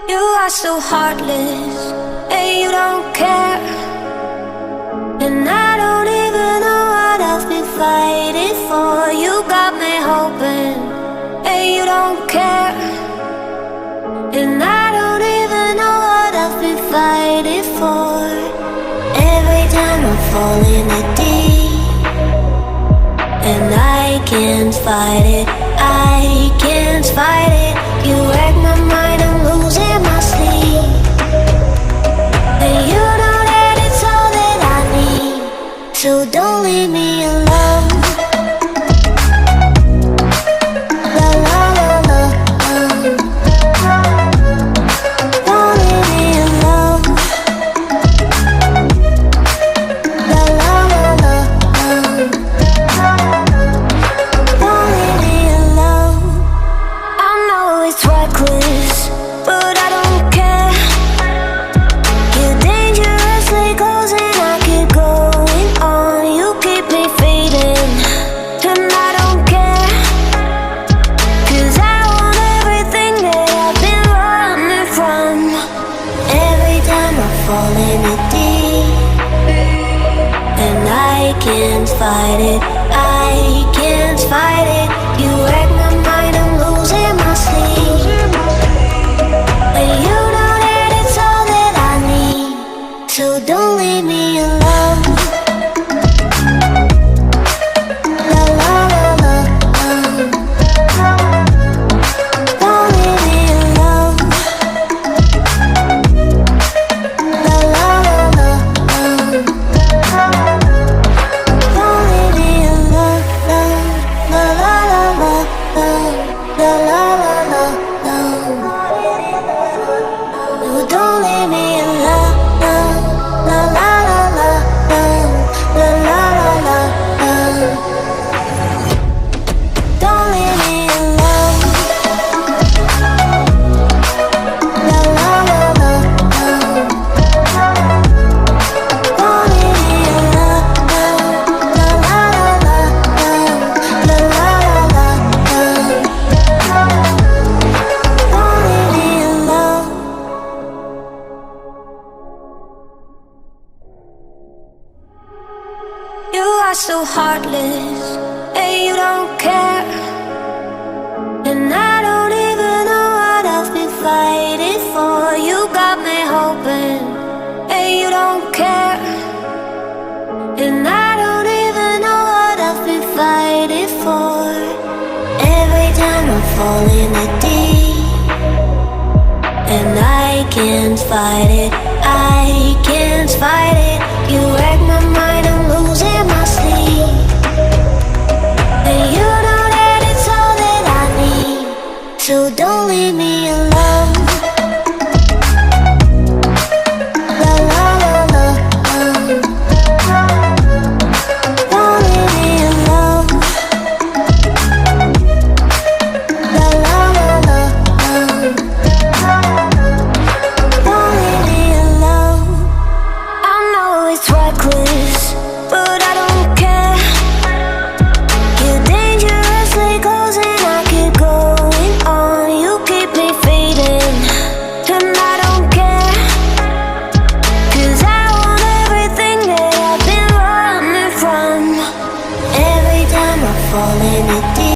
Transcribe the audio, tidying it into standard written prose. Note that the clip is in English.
You are so heartless, and you don't care. And I don't even know what I've been fighting for. You got me hoping, and you don't care. And I don't even know what I've been fighting for. Every time I fall in the deep, and I can't fight it, I can't fight it. You wreck my mind, I'm losing my sleep. And you know that it's all that I need, so don't leave me alone. La la la la, don't leave me alone. La la la la, don't leave me alone. I know it's reckless, but I don't care. You're dangerously close and I keep going on. You keep me fading, and I don't care. 'Cause I want everything that I've been running from. Every time I fall in the deep, and I can't fight it, I can't fight it. You wreck my mind, I'm losing my sleep. And you know that it's all that I need, so don't leave me alone. La la la la, don't leave me alone. La la la la, don't leave me alone. La la la la, la la la la, no, don't leave me alone. La la la la, la la la la, don't leave me alone. La la la la, don't leave me alone. La la la la, la la la la, don't leave me alone. You are so heartless, and you don't care. And I don't even know what I've been fighting for. You got me hoping, and you don't care. And I don't even know what I've been fighting for. Every time I fall in the deep, and I can't fight it, I can't fight it. You wreck my mind, I'm losing my sleep. And you know that it's all that I need, so don't leave me alone.